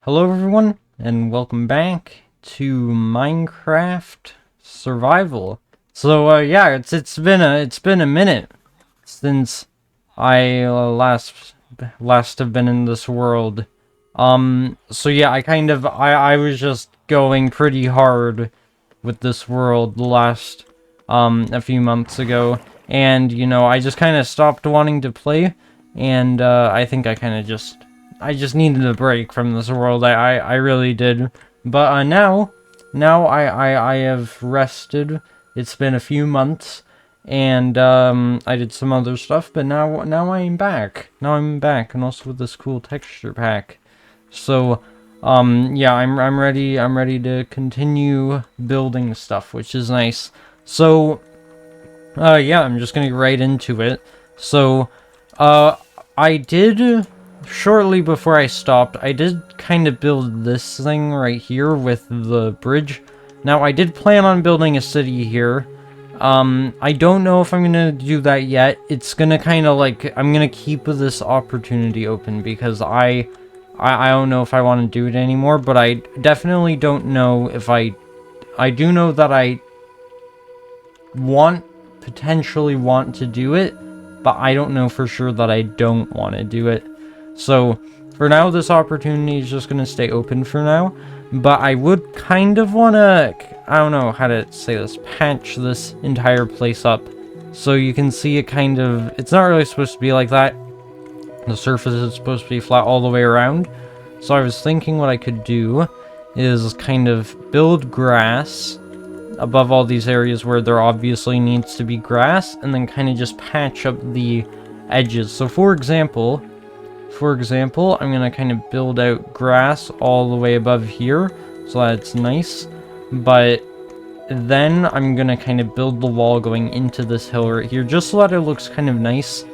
Hello everyone, and welcome back to Minecraft Survival. Yeah, it's been a minute since I last have been in this world. Yeah, I was just going pretty hard with this world the last a few months ago, and I just kind of stopped wanting to play, and I think I just needed a break from this world. I really did. But now I have rested. It's been a few months, and I did some other stuff. But now I'm back. Now I'm back, and also with this cool texture pack. So, yeah, I'm ready. I'm ready to continue building stuff, which is nice. So, yeah, I'm just gonna get right into it. So, I did, shortly before I stopped, I did kind of build this thing right here with the bridge. Now, I did plan on building a city here. I don't know if I'm gonna do that yet. It's gonna kind of like, I'm gonna keep this opportunity open because I don't know if I want to do it anymore, but I definitely don't know if I do know that I potentially want to do it, but I don't know for sure that I don't want to do it. So, for now, this opportunity is just going to stay open for now, but I would kind of want to, I don't know how to say this, patch this entire place up. So you can see it kind of, it's not really supposed to be like that. The surface is supposed to be flat all the way around. So I was thinking what I could do is kind of build grass above all these areas where there obviously needs to be grass, and then kind of just patch up the edges. So for example, I'm gonna kind of build out grass all the way above here, so that's nice. But then I'm gonna kind of build the wall going into this hill right here, just so that it looks kind of nice.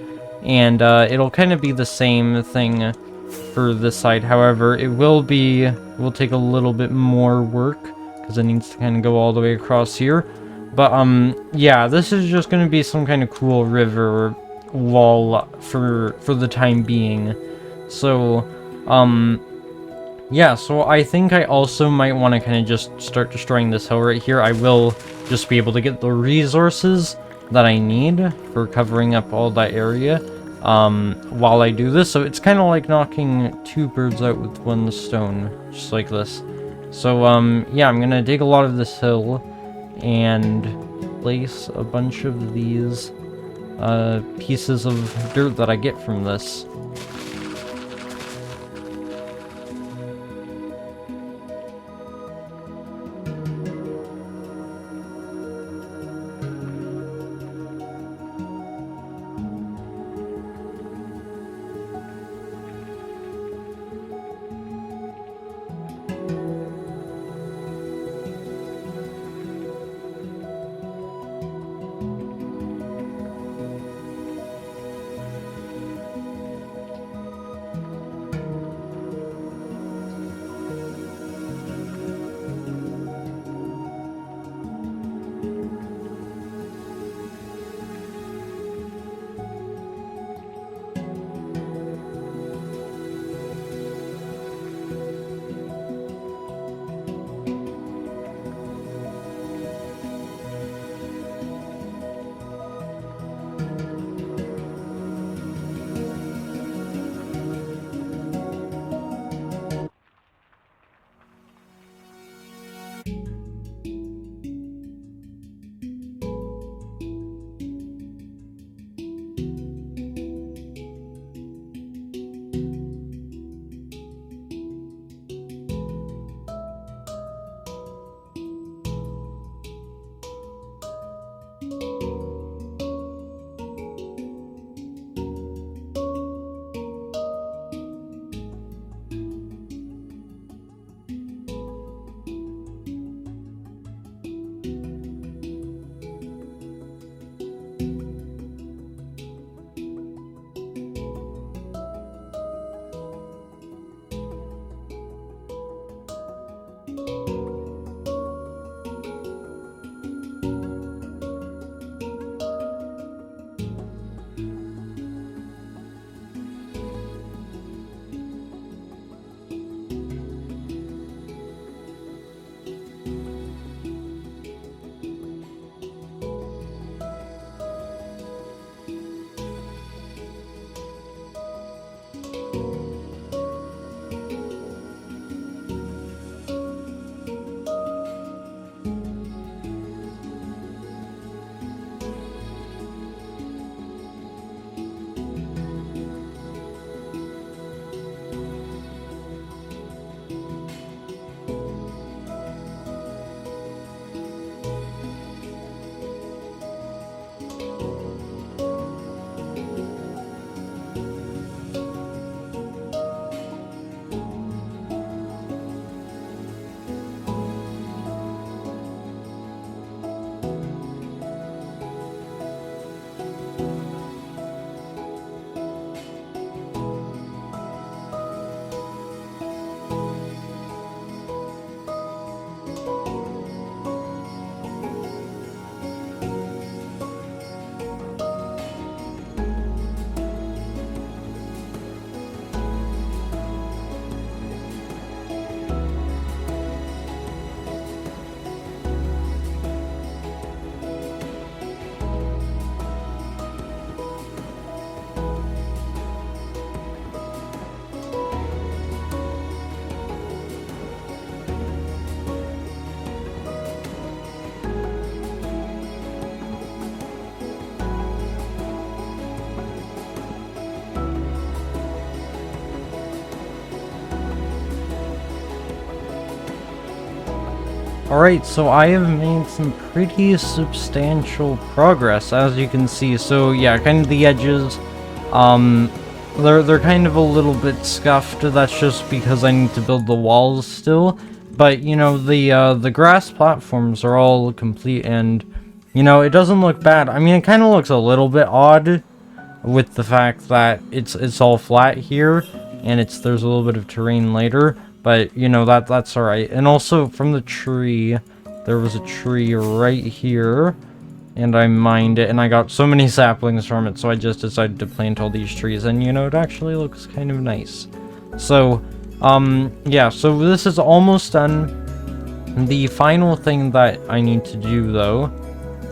And it'll kind of be the same thing for this side. However, will take a little bit more work because it needs to kind of go all the way across here. But yeah, this is just going to be some kind of cool river wall for the time being. So yeah, so I think I also might want to kind of just start destroying this hill right here. I will just be able to get the resources that I need for covering up all that area while I do this. So it's kind of like knocking two birds out with one stone, just like this. So yeah, I'm gonna dig a lot of this hill and place a bunch of these pieces of dirt that I get from this. Alright, so I have made some pretty substantial progress, as you can see. So yeah, kind of the edges, they're kind of a little bit scuffed. That's just because I need to build the walls still. But, you know, the grass platforms are all complete, and, you know, it doesn't look bad. I mean, it kind of looks a little bit odd with the fact that it's all flat here, and there's a little bit of terrain later. But, you know, that's alright. And also, from the tree, there was a tree right here, and I mined it, and I got so many saplings from it, so I just decided to plant all these trees, and, you know, it actually looks kind of nice. So, yeah, so this is almost done. The final thing that I need to do, though,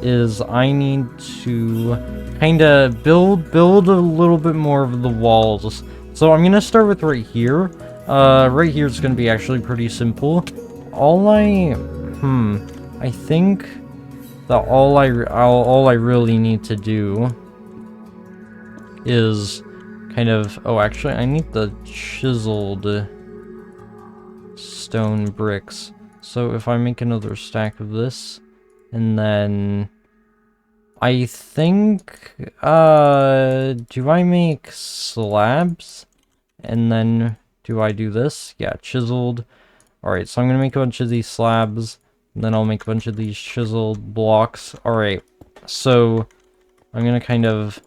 is I need to kind of build a little bit more of the walls. So I'm gonna start with right here. Right here is gonna be actually pretty simple. I think that all I really need to do is kind of, oh, actually, I need the chiseled stone bricks. So if I make another stack of this, and then I think, do I make slabs? And then do I do this? Yeah, chiseled. Alright, so I'm gonna make a bunch of these slabs, and then I'll make a bunch of these chiseled blocks. Alright, so I'm gonna kind of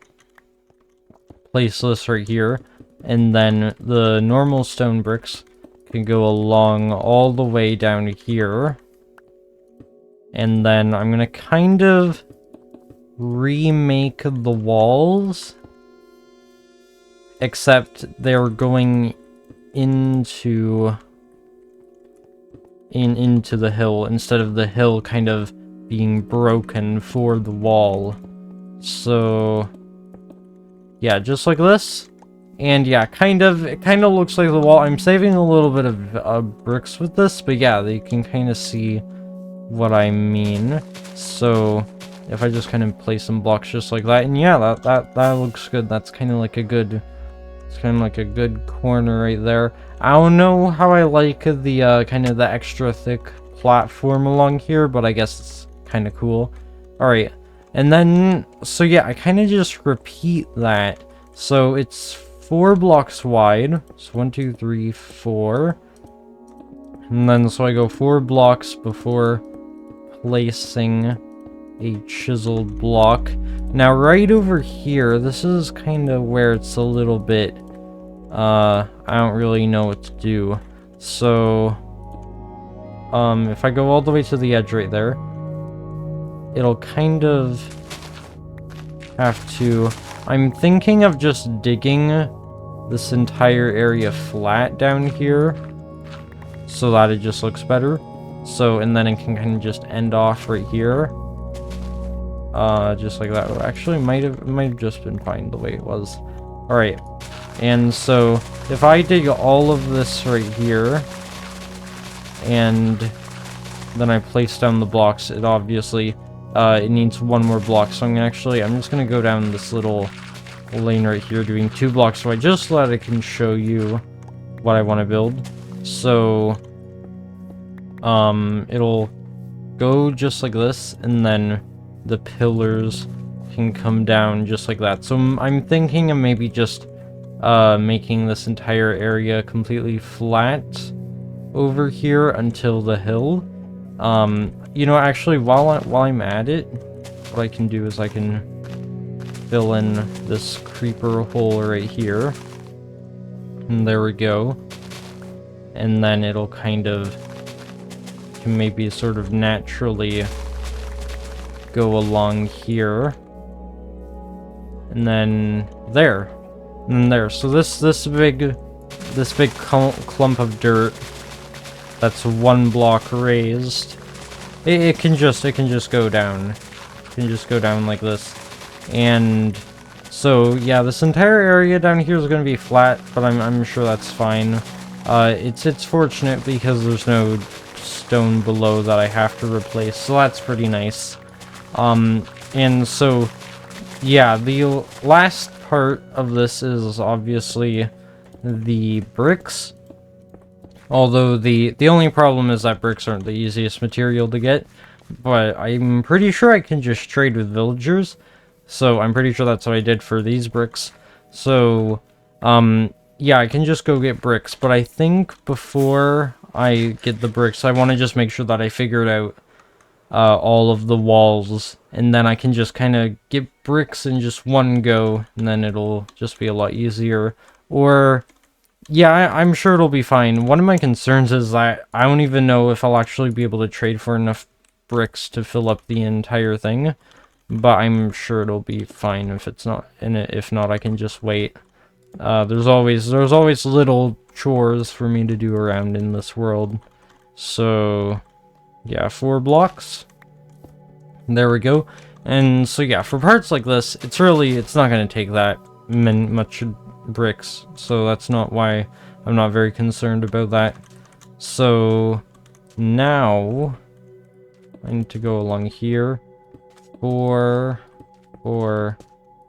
place this right here, and then the normal stone bricks can go along all the way down here. And then I'm gonna kind of remake the walls, except they're going into the hill instead of the hill kind of being broken for the wall. So yeah, just like this. And yeah, it kind of looks like the wall. I'm saving a little bit of bricks with this, but yeah, you can kind of see what I mean. So if I just kind of place some blocks just like that, and yeah, that looks good. That's kind of like a good, it's kind of like a good corner right there. I don't know how I like the kind of the extra thick platform along here, but I guess it's kind of cool. All right, and then so yeah, I kind of just repeat that. So it's 4 blocks wide. So 1, 2, 3, 4, and then so I go 4 blocks before placing a chiseled block. Now right over here, this is kind of where it's a little bit I don't really know what to do. So if I go all the way to the edge right there, it'll kind of have to, I'm thinking of just digging this entire area flat down here so that it just looks better. So, and then it can kind of just end off right here. Just like that. Actually, might have just been fine the way it was. Alright. And so, if I dig all of this right here, and then I place down the blocks, it obviously, it needs 1 more block. So I'm just gonna go down this little lane right here doing 2 blocks. So so that I can show you what I want to build. So, it'll go just like this, and then the pillars can come down just like that. So I'm thinking of maybe just making this entire area completely flat over here until the hill. You know, actually, while I'm at it, what I can do is I can fill in this creeper hole right here, and there we go. And then it'll kind of can maybe sort of naturally go along here, and then there, and there. So this big clump of dirt that's 1 block raised, it can just go down. It can just go down like this. And so yeah, this entire area down here is going to be flat, but I'm sure that's fine. It's fortunate because there's no stone below that I have to replace, so that's pretty nice. And so yeah, the last part of this is obviously the bricks. Although the only problem is that bricks aren't the easiest material to get. But I'm pretty sure I can just trade with villagers. So I'm pretty sure that's what I did for these bricks. So, yeah, I can just go get bricks. But I think before I get the bricks, I want to just make sure that I figured out all of the walls, and then I can just kind of get bricks in just one go, and then it'll just be a lot easier. Or, yeah, I'm sure it'll be fine. One of my concerns is that I don't even know if I'll actually be able to trade for enough bricks to fill up the entire thing, but I'm sure it'll be fine if it's not. And if not, I can just wait. There's always little chores for me to do around in this world, so yeah, 4 blocks. There we go. And so yeah, for parts like this, it's not going to take that much bricks. So that's not why I'm not very concerned about that. So now I need to go along here. 4, 4.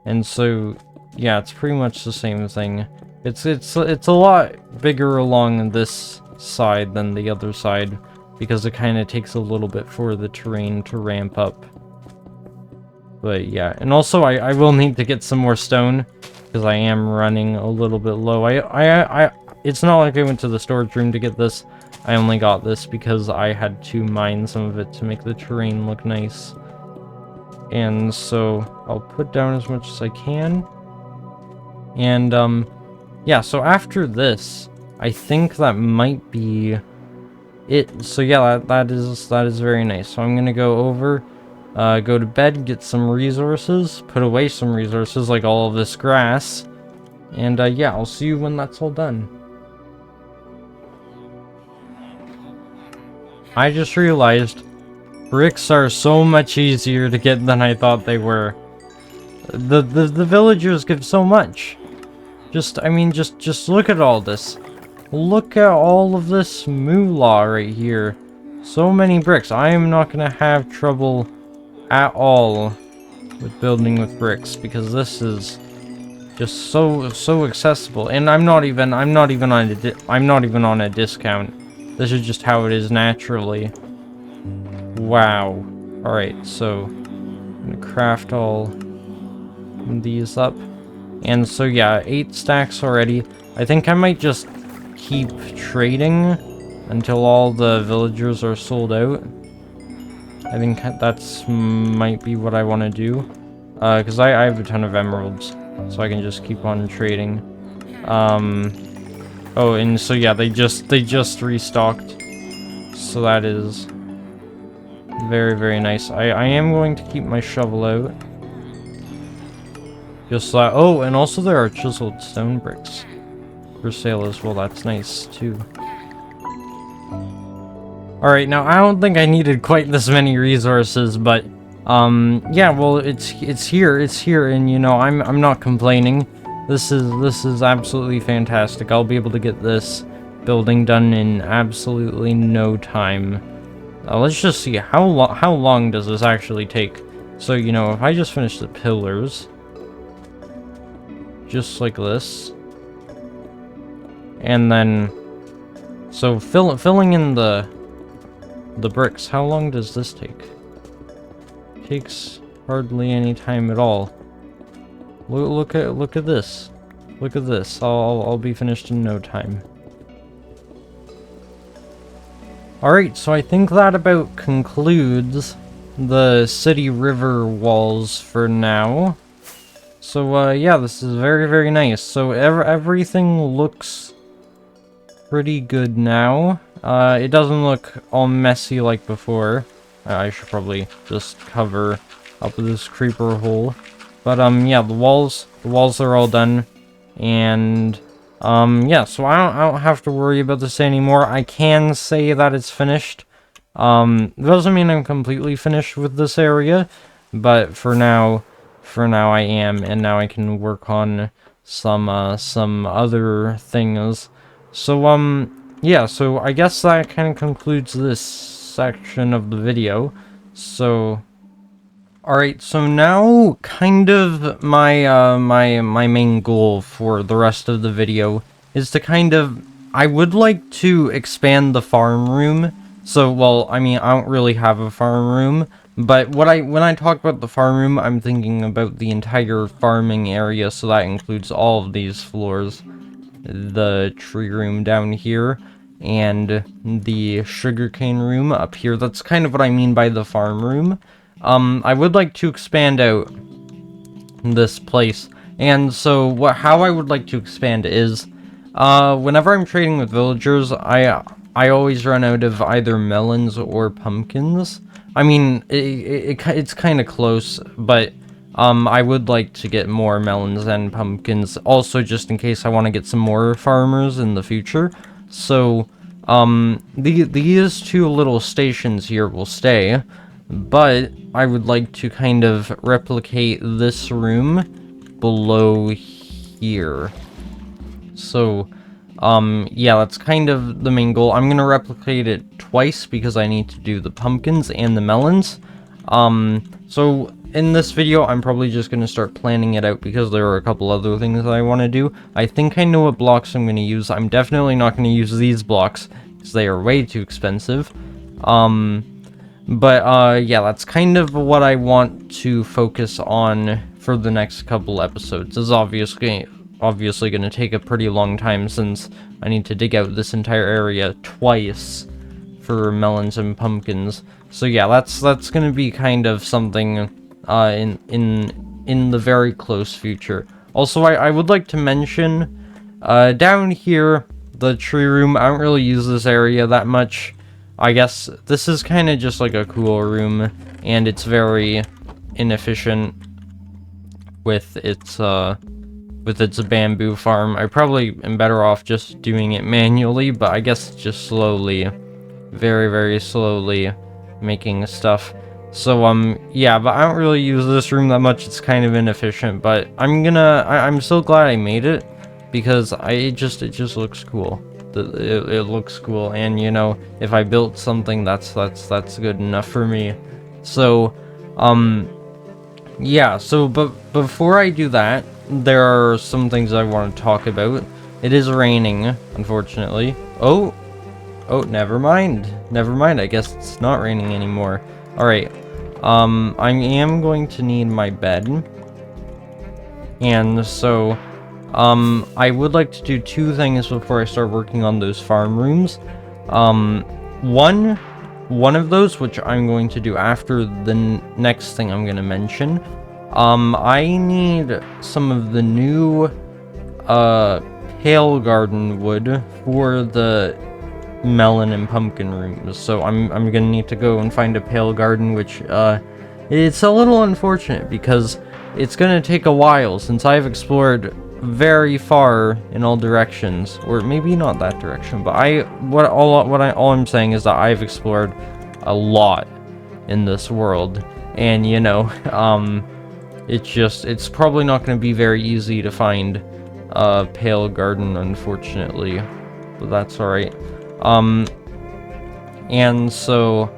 And so yeah, it's pretty much the same thing. It's a lot bigger along this side than the other side, because it kind of takes a little bit for the terrain to ramp up. But yeah, and also I will need to get some more stone, because I am running a little bit low. It's not like I went to the storage room to get this. I only got this because I had to mine some of it to make the terrain look nice. And so I'll put down as much as I can. And yeah, so after this, I think that might be it. So yeah, that is very nice. So I'm gonna go over, go to bed, get some resources, put away some resources like all of this grass, and yeah, I'll see you when that's all done. I just realized bricks are so much easier to get than I thought they were. The villagers give so much. I mean, just look at all this. Look at all of this moolah right here. So many bricks. I am not gonna have trouble at all with building with bricks, because this is just so accessible. And I'm not even on a discount. This is just how it is naturally. Wow. All right, so I'm gonna craft all these up. And so yeah, 8 stacks already. I think I might just keep trading until all the villagers are sold out. I think that's might be what I want to do. Because I have a ton of emeralds, so I can just keep on trading. Oh, and so yeah, they just restocked. So that is very nice. I am going to keep my shovel out. Just like, oh, and also there are chiseled stone bricks for sale as well. That's nice too. Alright, now I don't think I needed quite this many resources, but yeah, well, it's here, and you know, I'm not complaining. This is absolutely fantastic. I'll be able to get this building done in absolutely no time. Let's just see how long does this actually take. So, you know, if I just finish the pillars just like this, and then so filling in the bricks, how long does this take? Takes hardly any time at all. Look at this. Look at this. I'll be finished in no time. Alright, so I think that about concludes the city river walls for now. So yeah, this is very nice. So everything looks pretty good now. It doesn't look all messy like before. I should probably just cover up this creeper hole. But yeah, the walls are all done, and yeah, so I don't have to worry about this anymore. I can say that it's finished. It doesn't mean I'm completely finished with this area, but for now I am, and now I can work on some other things. So yeah, so I guess that kind of concludes this section of the video. So alright, so now kind of my my main goal for the rest of the video is to kind of I would like to expand the farm room. So, well, I mean, I don't really have a farm room, but when I talk about the farm room, I'm thinking about the entire farming area, so that includes all of these floors. The tree room down here, and the sugarcane room up here. That's kind of what I mean by the farm room. I would like to expand out this place, and so how I would like to expand is, whenever I'm trading with villagers, I always run out of either melons or pumpkins. I mean, it's kind of close, but I would like to get more melons and pumpkins, also just in case I want to get some more farmers in the future. So, these two little stations here will stay, but I would like to kind of replicate this room below here. So, yeah, that's kind of the main goal. I'm gonna replicate it twice because I need to do the pumpkins and the melons. So in this video, I'm probably just gonna start planning it out because there are a couple other things that I want to do. I think I know what blocks I'm gonna use. I'm definitely not gonna use these blocks because they are way too expensive. But yeah, that's kind of what I want to focus on for the next couple episodes. It's obviously going to take a pretty long time since I need to dig out this entire area twice for melons and pumpkins. So yeah, that's going to be kind of something in the very close future. Also, I would like to mention down here, the tree room. I don't really use this area that much. I guess this is kind of just like a cool room, and it's very inefficient with its bamboo farm. I probably am better off just doing it manually, but I guess just slowly, very, very slowly making stuff. So, yeah, but I don't really use this room that much. It's kind of inefficient, but I'm so glad I made it because it just looks cool. It looks cool, and you know, if I built something, that's good enough for me. So, yeah, so, but before I do that, there are some things I want to talk about. It is raining, unfortunately. Oh, never mind. Never mind, I guess it's not raining anymore. Alright, I am going to need my bed. And so, I would like to do two things before I start working on those farm rooms. One of those, which I'm going to do after the next thing I'm going to mention, I need some of the new, pale garden wood for the melon and pumpkin rooms. So I'm going to need to go and find a pale garden, which, it's a little unfortunate because it's going to take a while since I've explored very far in all directions, or maybe not that direction, but all I'm saying is that I've explored a lot in this world, and you know, it's probably not going to be very easy to find a pale garden, unfortunately, but that's alright. And so,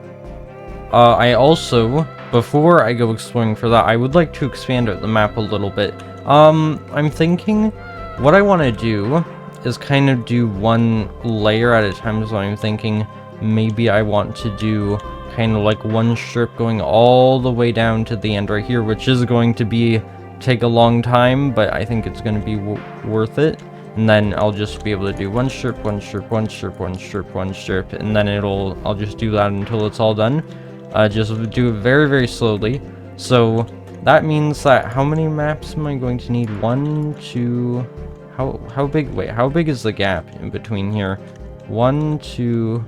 I also, before I go exploring for that, I would like to expand out the map a little bit. I'm thinking what I want to do is kind of do one layer at a time, so I'm thinking maybe I want to do kind of like one strip going all the way down to the end right here, which is going to take a long time, but I think it's going to be worth it. And then I'll just be able to do one strip, one strip, one strip, one strip, one strip, and then I'll just do that until it's all done. Just do it very, very slowly. So that means that how many maps am I going to need? 1, 2, how big, wait, how big is the gap in between here? 1, 2,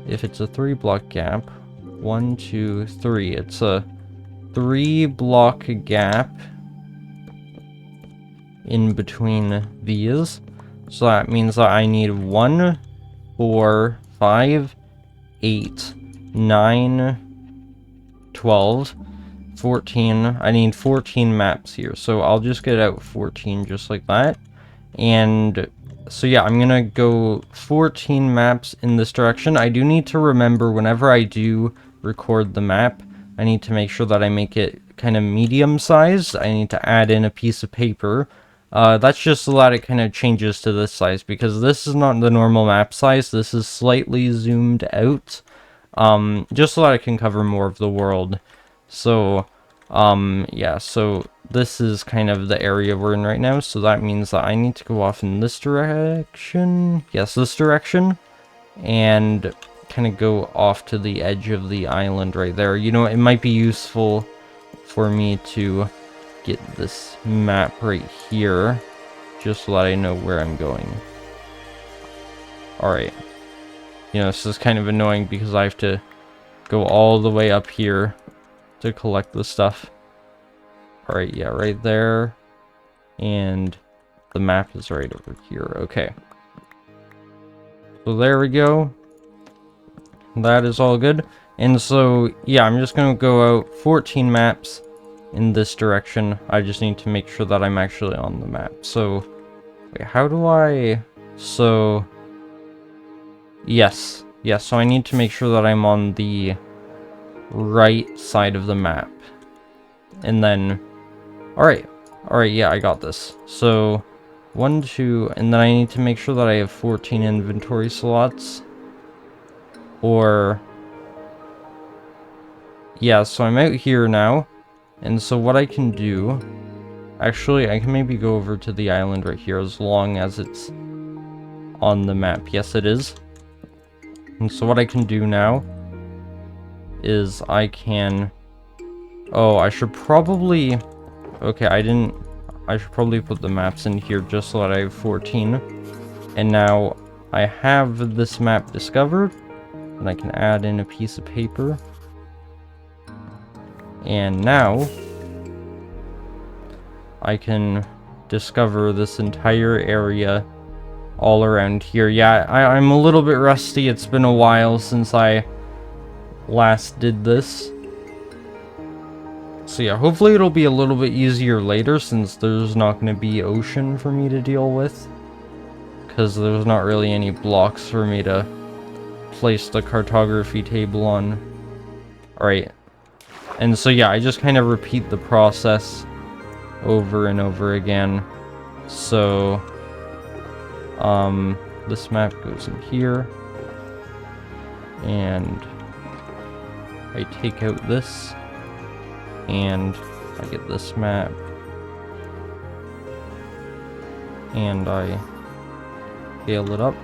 if it's a 3-block gap, 1, 2, 3, it's a 3-block gap in between these. So that means that I need 1, 4, 5, 8, 9, 12, 14. I need 14 maps here, so I'll just get out 14 just like that. And so yeah, I'm gonna go 14 maps in this direction. I do need to remember whenever I do record the map, I need to make sure that I make it kind of medium sized. I need to add in a piece of paper That's just so that it kind of changes to this size, because this is not the normal map size. This is slightly zoomed out, just so that it can cover more of the world. So, yeah, so this is kind of the area we're in right now, so that means that I need to go off in this direction. Yes, this direction, and kind of go off to the edge of the island right there. You know, it might be useful for me to get this map right here, just so that I know where I'm going. Alright. You know, this is kind of annoying because I have to go all the way up here to collect the stuff. Alright, yeah, right there. And the map is right over here. Okay. So there we go. That is all good. And so, yeah, I'm just going to go out 14 maps in this direction. I just need to make sure that I'm actually on the map. So, wait, how do I... So, yes. Yes, so I need to make sure that I'm on the right side of the map. And then, alright, yeah, I got this. So, 1, 2, and then I need to make sure that I have 14 inventory slots. Or, yeah, so I'm out here now. And so what I can do, actually, I can maybe go over to the island right here as long as it's on the map. Yes, it is. And so what I can do now is I can... Oh, I should probably... Okay, I should probably put the maps in here just so that I have 14. And now I have this map discovered. And I can add in a piece of paper. And now I can discover this entire area all around here. Yeah, I'm a little bit rusty. It's been a while since I last did this. So yeah, hopefully it'll be a little bit easier later, since there's not going to be ocean for me to deal with. Because there's not really any blocks for me to place the cartography table on. Alright. And so yeah, I just kind of repeat the process over and over again. So, this map goes in here. And I take out this. And I get this map. And I scale it up.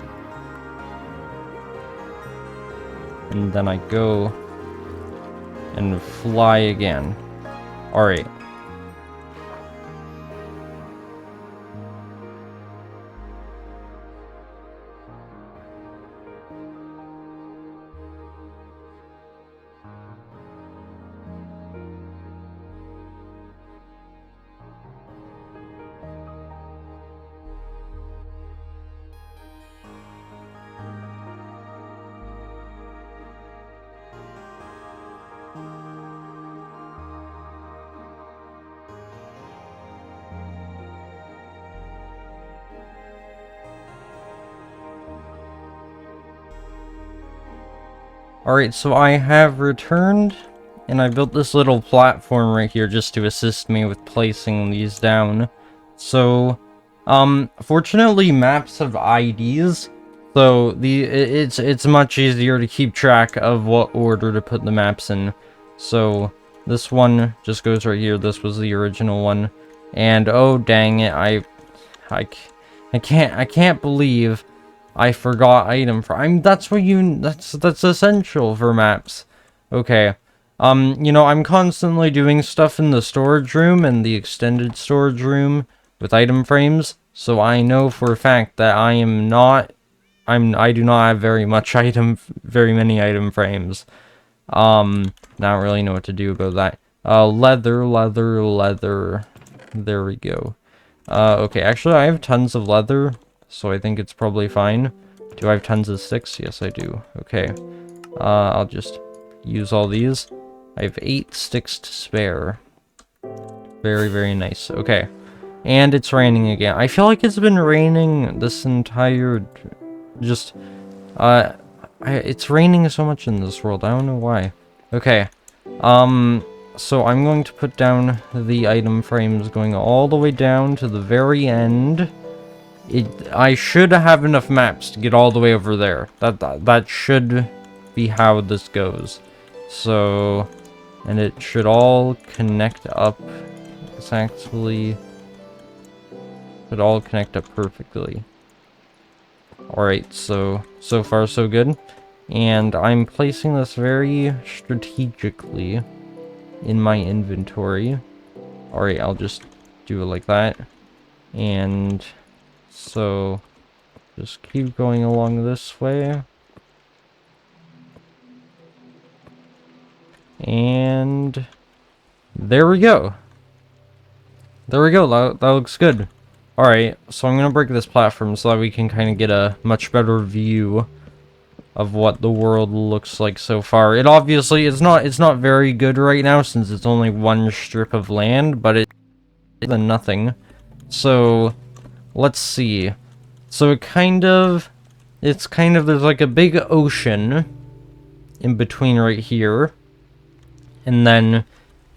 And then I go and fly again. Alright. Alright, so I have returned, and I built this little platform right here just to assist me with placing these down. So, fortunately maps have IDs, so it's much easier to keep track of what order to put the maps in. So, this one just goes right here. This was the original one. And oh dang it, I can't believe I forgot item for... that's what that's essential for maps. Okay. You know, I'm constantly doing stuff in the storage room and the extended storage room with item frames, so I know for a fact that I do not have very many item frames. Not really know what to do about that. Leather. There we go. Okay, actually I have tons of leather, so I think it's probably fine. Do I have tons of sticks? Yes, I do. Okay. I'll just use all these. I have 8 sticks to spare. Very, very nice. Okay. And it's raining again. I feel like it's been raining this entire... it's raining so much in this world. I don't know why. Okay. so I'm going to put down the item frames going all the way down to the very end. I should have enough maps to get all the way over there. That should be how this goes. So, and it should all connect up exactly. Should all connect up perfectly. Alright, so far so good. And I'm placing this very strategically in my inventory. Alright, I'll just do it like that. And so just keep going along this way. And there we go. There we go. That looks good. Alright, so I'm going to break this platform so that we can kind of get a much better view of what the world looks like so far. It obviously it's not very good right now since it's only one strip of land, but it's than nothing. So let's see. So it's kind of there's like a big ocean in between right here. And then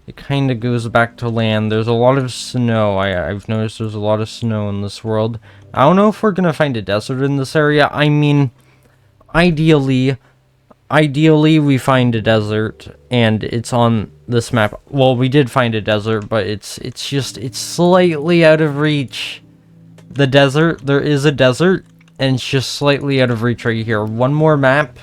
it kind of goes back to land. There's a lot of snow. I've noticed there's a lot of snow in this world. I don't know if we're gonna find a desert in this area. I mean, ideally we find a desert and it's on this map. Well, we did find a desert, but it's slightly out of reach. The desert, there is a desert, and it's just slightly out of reach right here. One more map,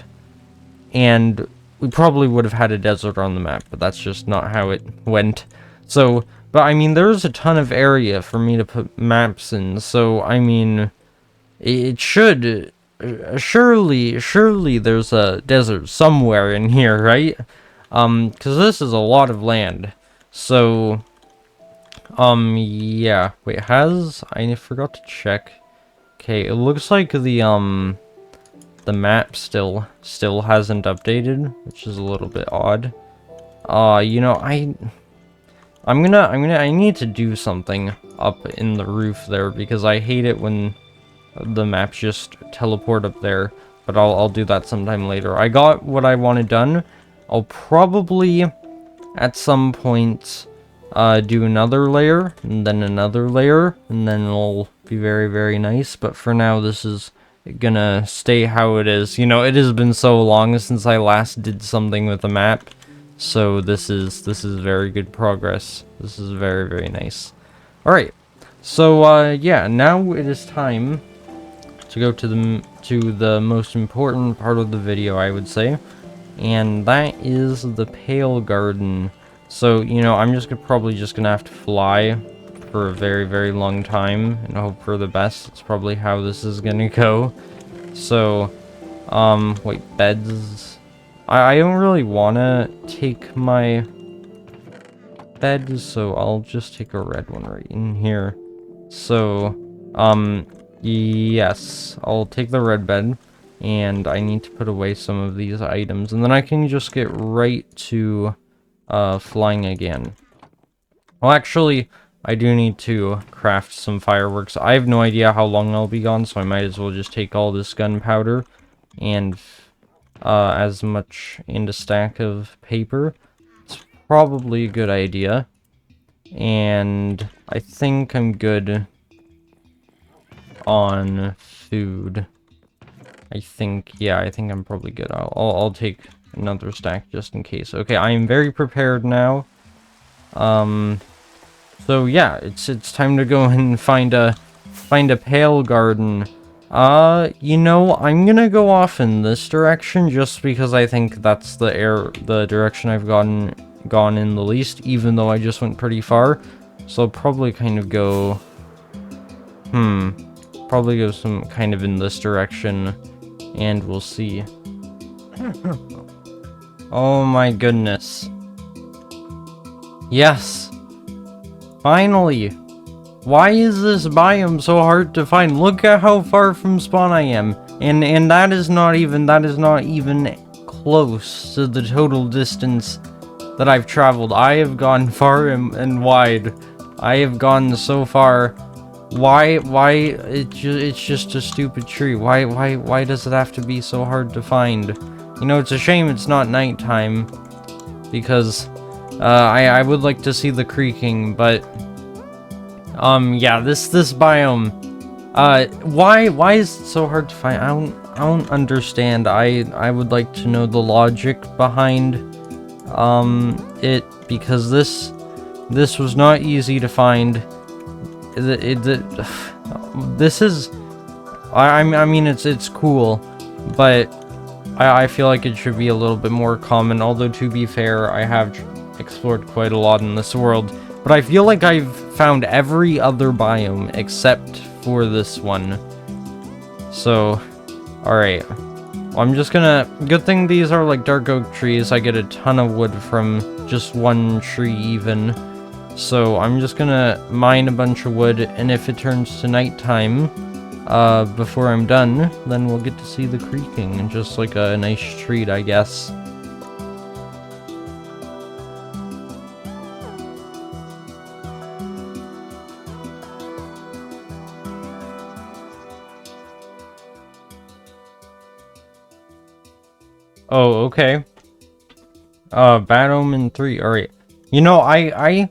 and we probably would have had a desert on the map, but that's just not how it went. So, but I mean, there's a ton of area for me to put maps in, so I mean, it should, surely there's a desert somewhere in here, right? Because this is a lot of land. So, yeah. Wait, I forgot to check. Okay, it looks like the map still hasn't updated, which is a little bit odd. You know, I need to do something up in the roof there because I hate it when the maps just teleport up there, but I'll do that sometime later. I got what I wanted done. I'll probably at some point do another layer, and then another layer, and then it'll be very, very nice. But for now, this is gonna stay how it is. You know, it has been so long since I last did something with a map, so this is very good progress. This is very, very nice. Alright, so yeah, now it is time to go to the most important part of the video, I would say, and that is the Pale Garden. So, you know, I'm probably just gonna have to fly for a very, very long time and hope for the best. It's probably how this is gonna go. So, wait, beds. I don't really wanna take my bed, so I'll just take a red one right in here. So, yes, I'll take the red bed, and I need to put away some of these items, and then I can just get right to flying again. Well, actually, I do need to craft some fireworks. I have no idea how long I'll be gone, so I might as well just take all this gunpowder and as much and a stack of paper. It's probably a good idea. And I think I'm good on food. Yeah, I think I'm probably good. I'll take another stack just in case. Okay, I am very prepared now. So yeah, it's time to go and find a Pale Garden. You know, I'm gonna go off in this direction just because I think that's the direction I've gone in the least, even though I just went pretty far. So I'll probably kind of go probably go some kind of in this direction, and we'll see. Oh my goodness. Yes. Finally. Why is this biome so hard to find? Look at how far from spawn I am. And that is not even close to the total distance that I've traveled. I have gone far and wide. I have gone so far. Why it's just a stupid tree. Why does it have to be so hard to find? You know, it's a shame it's not nighttime, because I would like to see the creaking, but yeah, this biome, why is it so hard to find? I don't understand. I would like to know the logic behind it, because this was not easy to find. This is, I mean, it's cool, but I feel like it should be a little bit more common, although to be fair, I have explored quite a lot in this world, but I feel like I've found every other biome except for this one. So, alright. Well, I'm just gonna... Good thing these are like dark oak trees. I get a ton of wood from just one tree even. So I'm just gonna mine a bunch of wood, and if it turns to nighttime, before I'm done, then we'll get to see the creaking, and just like a nice treat, I guess. Oh, okay. Bad Omen 3. Alright. You know, I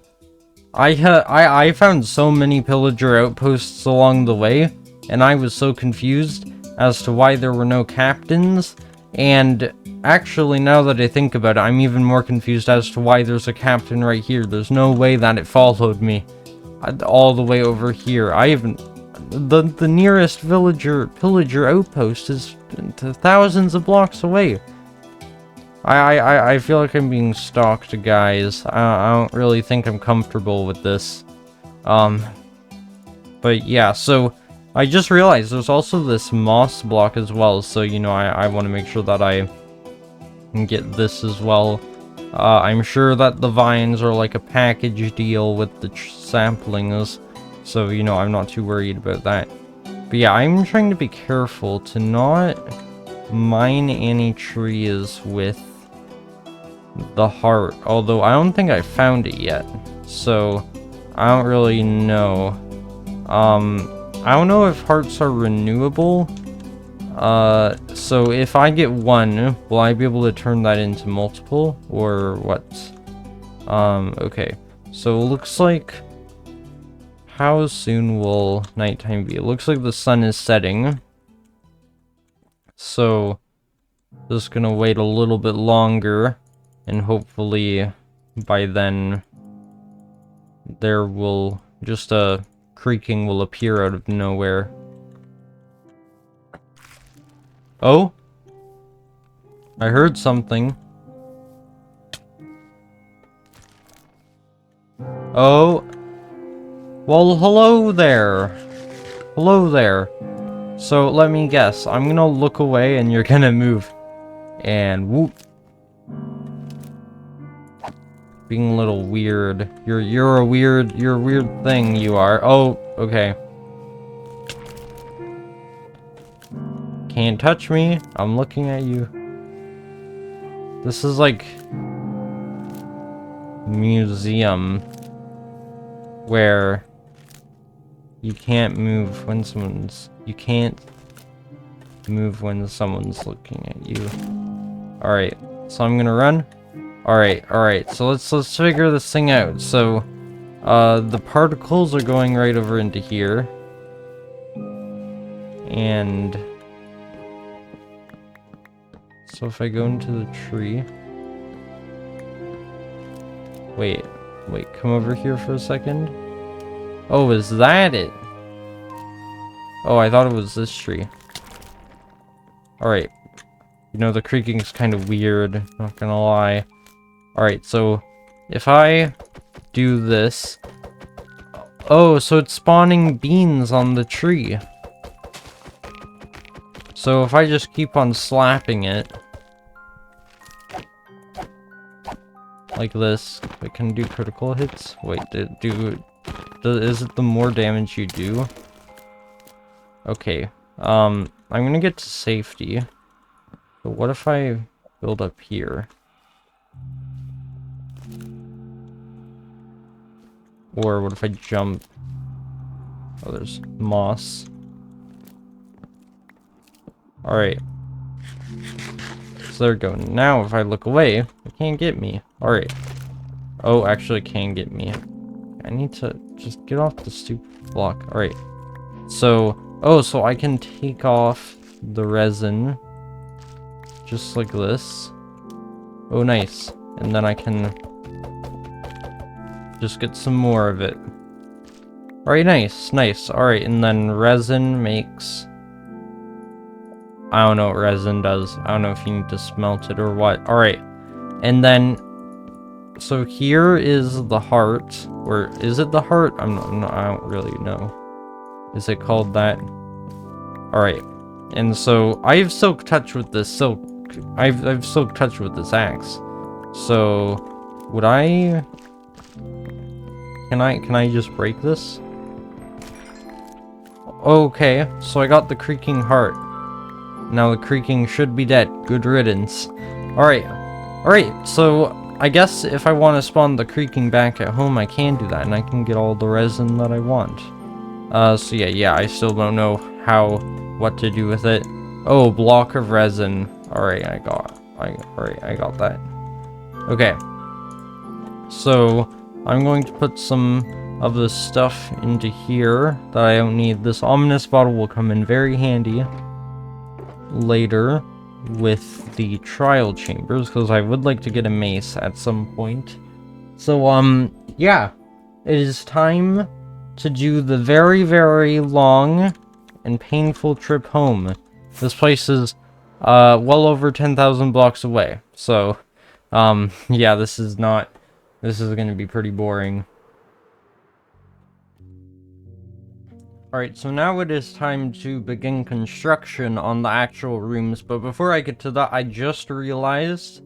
found so many pillager outposts along the way, and I was so confused as to why there were no captains, and actually, now that I think about it, I'm even more confused as to why there's a captain right here. There's no way that it followed me all the way over here. I haven't... The nearest pillager outpost is thousands of blocks away. I feel like I'm being stalked, guys. I don't really think I'm comfortable with this. But yeah, so I just realized there's also this moss block as well, so, you know, I want to make sure that I can get this as well. I'm sure that the vines are like a package deal with the saplings, so, you know, I'm not too worried about that. But yeah, I'm trying to be careful to not mine any trees with the heart, although I don't think I found it yet, so I don't really know. I don't know if hearts are renewable, so if I get one, will I be able to turn that into multiple, or what? Okay, so it looks like, how soon will nighttime be? It looks like the sun is setting, so just gonna wait a little bit longer, and hopefully by then there will just a creaking will appear out of nowhere. Oh, I heard something. Oh, well, hello there. Hello there. So let me guess, I'm gonna look away and you're gonna move, and whoop. Being a little weird. You're a weird thing, you are. Oh, okay. Can't touch me. I'm looking at you. This is like museum where you can't move when someone's looking at you. Alright, so I'm gonna run. Alright, so let's figure this thing out. So, the particles are going right over into here. And so if I go into the tree... Wait, come over here for a second. Oh, is that it? Oh, I thought it was this tree. Alright. You know, the creaking is kind of weird, not gonna lie. Alright, so if I do this... Oh, so it's spawning beans on the tree. So if I just keep on slapping it... like this, it can do critical hits? Wait, is it the more damage you do? Okay, I'm gonna get to safety. But what if I build up here? Or what if I jump? Oh, there's moss. Alright. So there we go. Now if I look away, it can't get me. Alright. Oh, actually it can get me. I need to just get off the stupid block. Alright. So, oh, so I can take off the resin. Just like this. Oh, nice. And then I can just get some more of it. Alright, nice, nice. Alright, and then resin makes... I don't know what resin does. I don't know if you need to smelt it or what. Alright. And then... So here is the heart. Or is it the heart? I don't really know. Is it called that? Alright. And so I've silk touch with this I've silk touch with this axe. So would I can I just break this? Okay, so I got the creaking heart. Now the creaking should be dead. Good riddance. Alright. Alright, so I guess if I want to spawn the creaking back at home, I can do that, and I can get all the resin that I want. So yeah, I still don't know what to do with it. Oh, block of resin. Alright, I got that. Okay. So, I'm going to put some of this stuff into here that I don't need. This ominous bottle will come in very handy later with the trial chambers, because I would like to get a mace at some point. So, yeah. It is time to do the very, very long and painful trip home. This place is, well over 10,000 blocks away. So, yeah, this is gonna be pretty boring. Alright, so now it is time to begin construction on the actual rooms, but before I get to that, I just realized,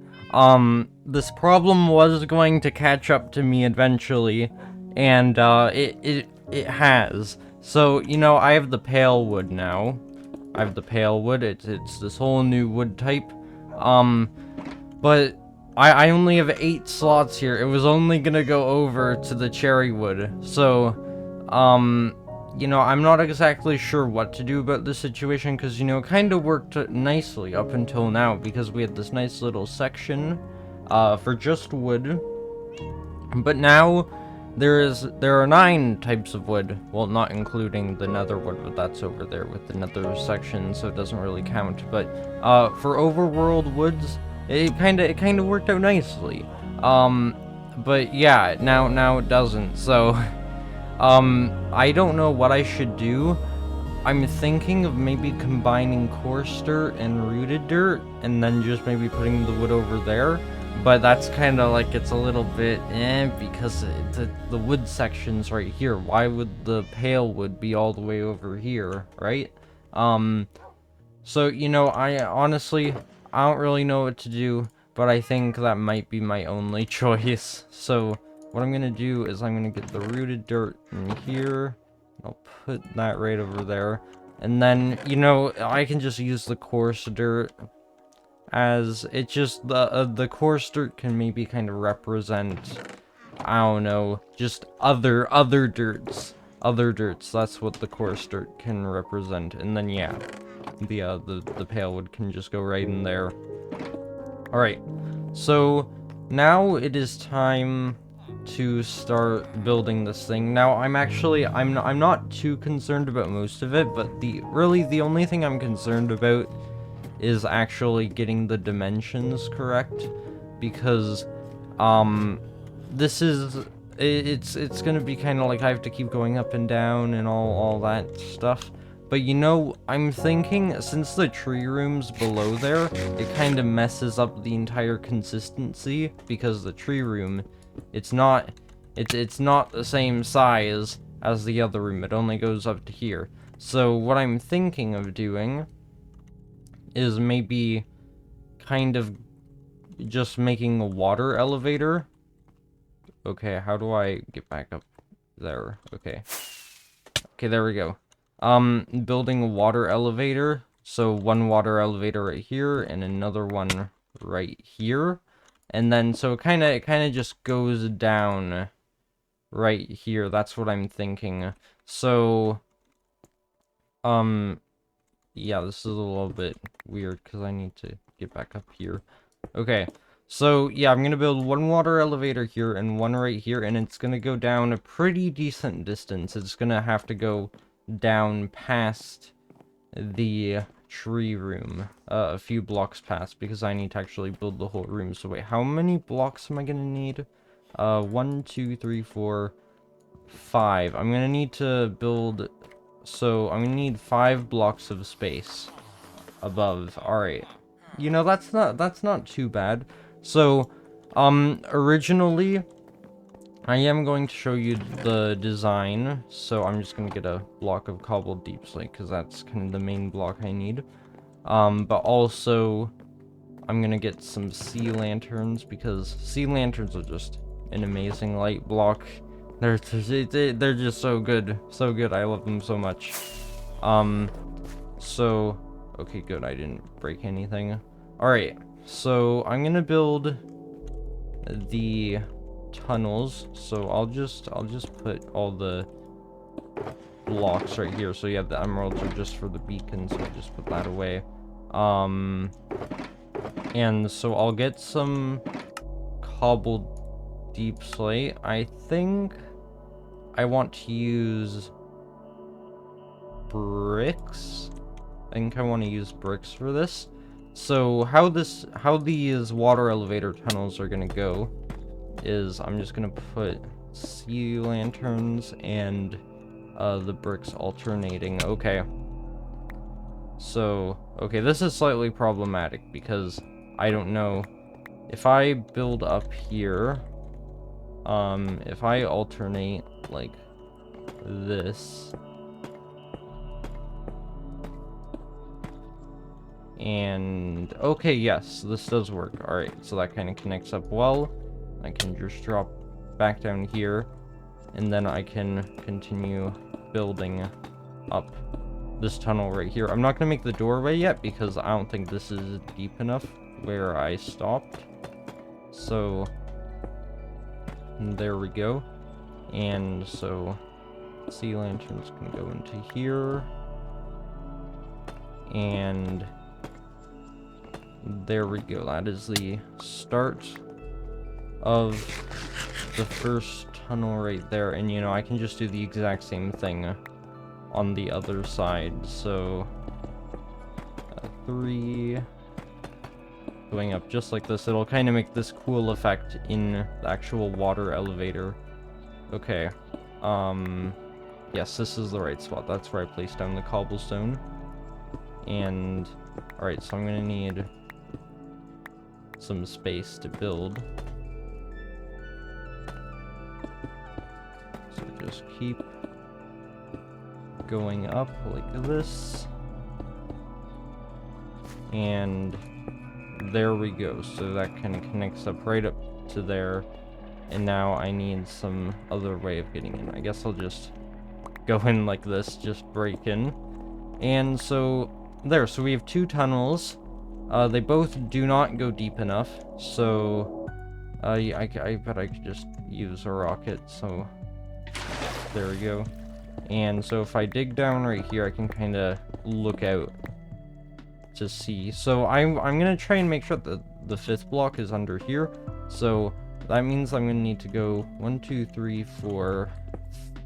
this problem was going to catch up to me eventually, and, it has. So, you know, I have the pale wood now. I have the pale wood, it's this whole new wood type, but I only have 8 slots here. It was only gonna go over to the cherry wood, so, you know, I'm not exactly sure what to do about this situation, because, you know, it kind of worked nicely up until now, because we had this nice little section, for just wood, but now, there are 9 types of wood, well, not including the nether wood, but that's over there with the nether section, so it doesn't really count, but, for overworld woods, it kind of worked out nicely, but yeah, now it doesn't, so... I don't know what I should do. I'm thinking of maybe combining coarse dirt and rooted dirt, and then just maybe putting the wood over there. But that's kind of like, it's a little bit, because the wood section's right here. Why would the pale wood be all the way over here, right? So, you know, I honestly don't really know what to do, but I think that might be my only choice. So... what I'm gonna do is I'm gonna get the rooted dirt in here. I'll put that right over there. And then, you know, I can just use the coarse dirt as it just, the coarse dirt can maybe kind of represent, I don't know, just other dirts. Other dirts, that's what the coarse dirt can represent. And then, yeah, the pale wood can just go right in there. Alright, so now it is time to start building this thing. Now, I'm not too concerned about most of it, but really the only thing I'm concerned about is actually getting the dimensions correct, because it's gonna be kind of like I have to keep going up and down and all that stuff. But you know, I'm thinking, since the tree room's below there, it kind of messes up the entire consistency, because the tree room, it's not the same size as the other room. It only goes up to here. So what I'm thinking of doing is maybe kind of just making a water elevator. Okay, how do I get back up there? Okay. Okay, there we go. Building a water elevator. So one water elevator right here and another one right here. And then, so it kind of just goes down right here. That's what I'm thinking. So, yeah, this is a little bit weird because I need to get back up here. Okay, So, yeah, I'm gonna build one water elevator here and one right here, and it's gonna go down a pretty decent distance. It's gonna have to go down past the tree room, a few blocks past, because I need to actually build the whole room. So wait, how many blocks am I gonna need? 1, 2, 3, 4, 5. I'm gonna need to build, so I'm gonna need 5 blocks of space above. Alright. You know, that's not too bad. So, originally, I am going to show you the design, so I'm just gonna get a block of cobbled deep slate, because that's kind of the main block I need. But also, I'm gonna get some sea lanterns, because sea lanterns are just an amazing light block. They're just so good, I love them so much. So, okay, good, I didn't break anything. Alright, so I'm gonna build the tunnels, so I'll just put all the blocks right here. So yeah, the emeralds are just for the beacon, so I just put that away. And so I'll get some cobbled deep slate. I think I want to use bricks. I think I want to use bricks for this. So how these water elevator tunnels are gonna go is I'm just gonna put sea lanterns and the bricks alternating. Okay. So, okay, this is slightly problematic because I don't know if I build up here, if I alternate like this, and okay, yes, this does work. All right, so that kind of connects up well. I can just drop back down here, and then I can continue building up this tunnel right here. I'm not gonna make the doorway yet because I don't think this is deep enough where I stopped. So there we go. And so sea lanterns can go into here, and there we go. That is the start of the first tunnel right there. And you know, I can just do the exact same thing on the other side. So 3 going up just like this. It'll kind of make this cool effect in the actual water elevator. Okay, yes, this is the right spot. That's where I placed down the cobblestone. And alright, so I'm gonna need some space to build, so just keep going up like this, and there we go. So that kind of connects up right up to there, and now I need some other way of getting in. I guess I'll just go in like this, just break in. And so there, so we have 2 tunnels. They both do not go deep enough, so I bet I could just use a rocket. So there we go. And so if I dig down right here, I can kind of look out to see. So I'm gonna try and make sure that the 5th block is under here. So that means I'm gonna need to go 1, 2, 3, 4,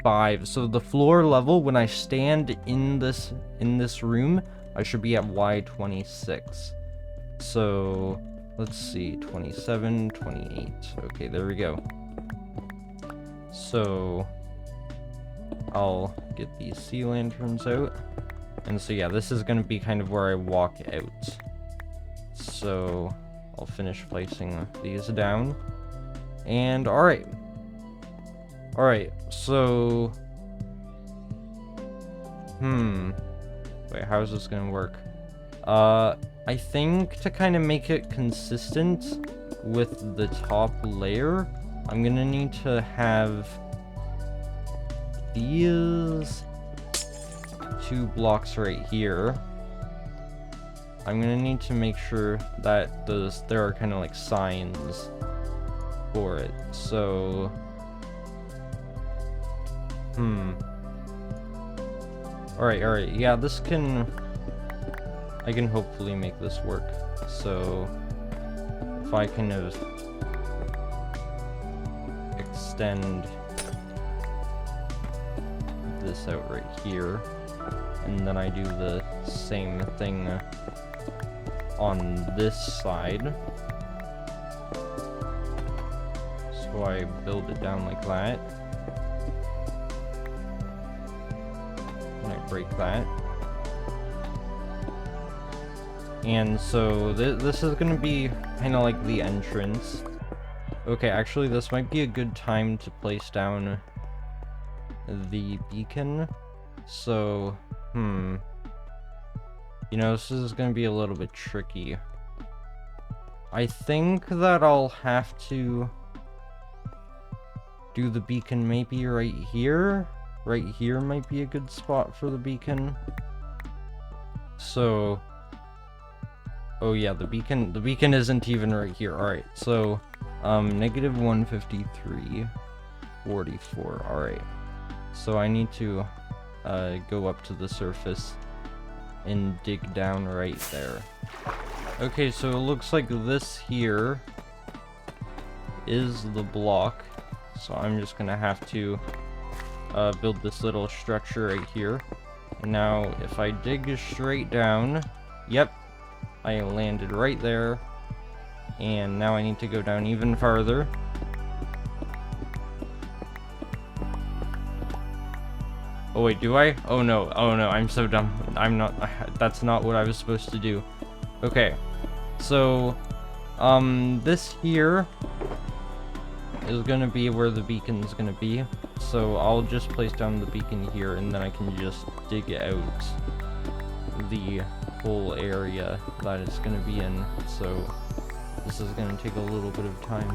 5. So the floor level, when I stand in this room, I should be at Y26. So let's see, 27, 28. Okay, there we go. So I'll get these sea lanterns out. And so yeah, this is gonna be kind of where I walk out. So I'll finish placing these down. And alright. Alright, so wait, how is this gonna work? I think to kind of make it consistent with the top layer, I'm gonna need to have these 2 blocks right here. I'm gonna need to make sure that there are kind of like signs for it. So alright, yeah, I can hopefully make this work. So if if I kind of extend this out right here, and then I do the same thing on this side. So I build it down like that. And I break that. And so this is gonna be kind of like the entrance. Okay, actually this might be a good time to place down the beacon. So, you know, this is gonna be a little bit tricky. I think that I'll have to do the beacon maybe right here. Right here might be a good spot for the beacon. So, oh yeah, the beacon isn't even right here. Alright, so, negative 153.44. Alright. So I need to, go up to the surface and dig down right there. Okay, so it looks like this here is the block. So I'm just gonna have to, build this little structure right here. And now, if I dig straight down, yep, I landed right there. And now I need to go down even farther. Oh wait, do I? Oh no, I'm so dumb. I'm not, that's not what I was supposed to do. Okay, so, this here is gonna be where the beacon's gonna be. So I'll just place down the beacon here, and then I can just dig out the whole area that it's gonna be in. So this is gonna take a little bit of time.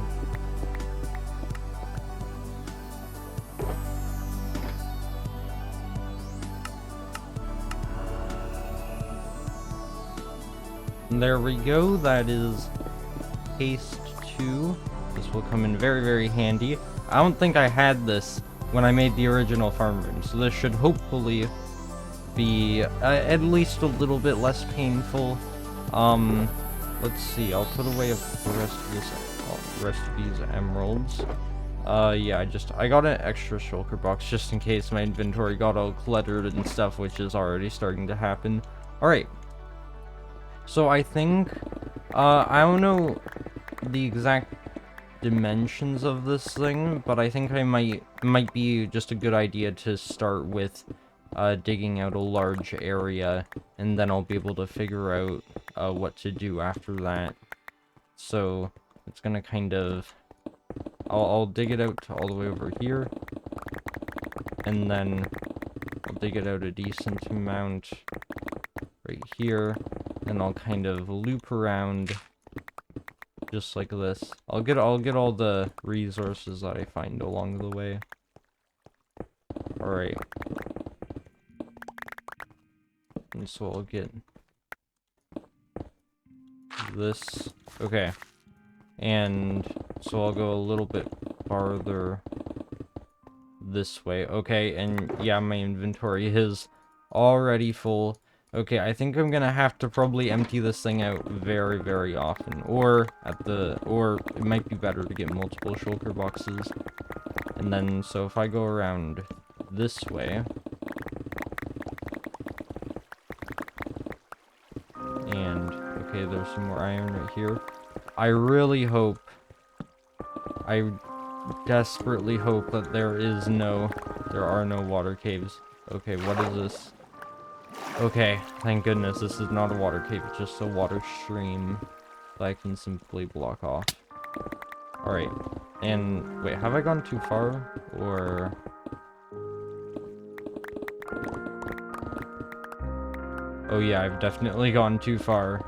And there we go, that is haste 2. This will come in very, very handy. I don't think I had this when I made the original farm room, so this should hopefully be at least a little bit less painful. Let's see, I'll put away the rest of these emeralds. Yeah, I got an extra shulker box just in case my inventory got all cluttered and stuff, which is already starting to happen. Alright. So I think, I don't know the exact dimensions of this thing, but I think might be just a good idea to start with digging out a large area, and then I'll be able to figure out what to do after that. So it's gonna kind of, I'll dig it out all the way over here, and then I'll dig it out a decent amount right here, and I'll kind of loop around just like this. I'll get all the resources that I find along the way. Alright. And so I'll get this. Okay. And so I'll go a little bit farther this way. Okay, and yeah, my inventory is already full. Okay, I think I'm gonna have to probably empty this thing out very, very often. Or it might be better to get multiple shulker boxes. And then, so if I go around this way. And, okay, there's some more iron right here. I really hope, I desperately hope that there are no water caves. Okay, what is this? Okay, thank goodness this is not a water cave, it's just a water stream that I can simply block off. Alright, and wait, have I gone too far? Or... oh yeah, I've definitely gone too far.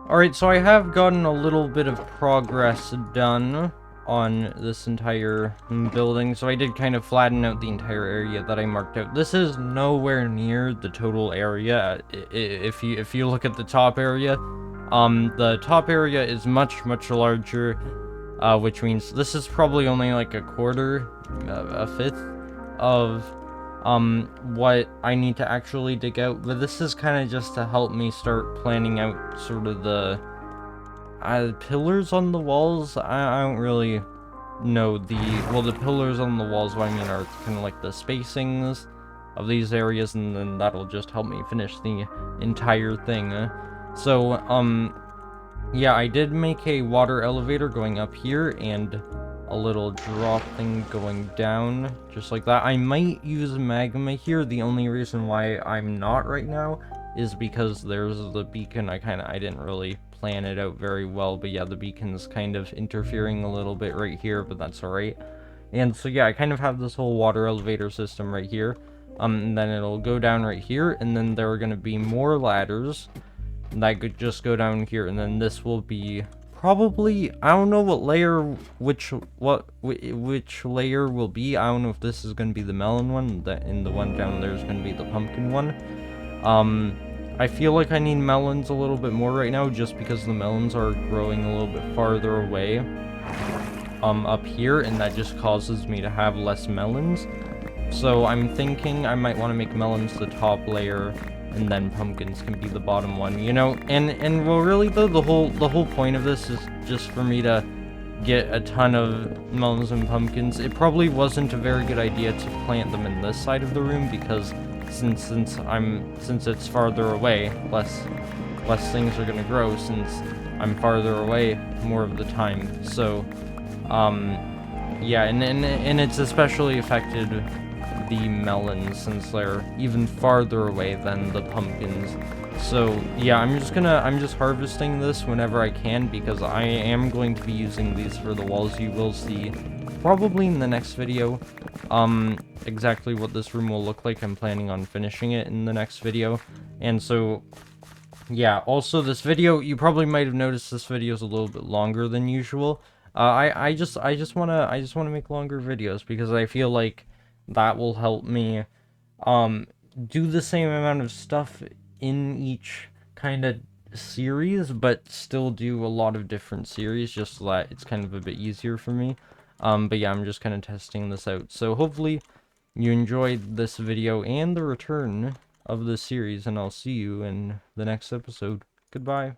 Alright, so I have gotten a little bit of progress done on this entire building, so I did kind of flatten out the entire area that I marked out. This is nowhere near the total area. If you look at the top area, the top area is much larger, which means this is probably only like a quarter, a fifth of what I need to actually dig out, but this is kind of just to help me start planning out sort of the pillars on the walls. I don't really know the pillars on the walls, what I mean, are kind of like the spacings of these areas, and then that'll just help me finish the entire thing. So, yeah, I did make a water elevator going up here, and a little drop thing going down, just like that. I might use magma here. The only reason why I'm not right now is because there's the beacon. I didn't really plan it out very well, but yeah, the beacon's kind of interfering a little bit right here, but that's alright. And so yeah, I kind of have this whole water elevator system right here. And then it'll go down right here, and then there are going to be more ladders that could just go down here, and then this will be probably, I don't know what layer, which layer will be. I don't know if this is going to be the melon one, and the one down there is going to be the pumpkin one. I feel like I need melons a little bit more right now, just because the melons are growing a little bit farther away, up here, and that just causes me to have less melons. So I'm thinking I might want to make melons the top layer, and then pumpkins can be the bottom one, you know? And well, really though, the whole point of this is just for me to get a ton of melons and pumpkins. It probably wasn't a very good idea to plant them in this side of the room, because since it's farther away, less things are gonna grow since I'm farther away more of the time. So yeah, and it's especially affected the melons since they're even farther away than the pumpkins. So yeah, I'm just harvesting this whenever I can, because I am going to be using these for the walls. You will see probably in the next video exactly what this room will look like. I'm planning on finishing it in the next video. And so yeah, also this video, you probably might have noticed this video is a little bit longer than usual. I just wanna make longer videos, because I feel like that will help me do the same amount of stuff in each kind of series, but still do a lot of different series, just so that it's kind of a bit easier for me. But yeah, I'm just kind of testing this out. So hopefully you enjoyed this video and the return of this series, and I'll see you in the next episode. Goodbye.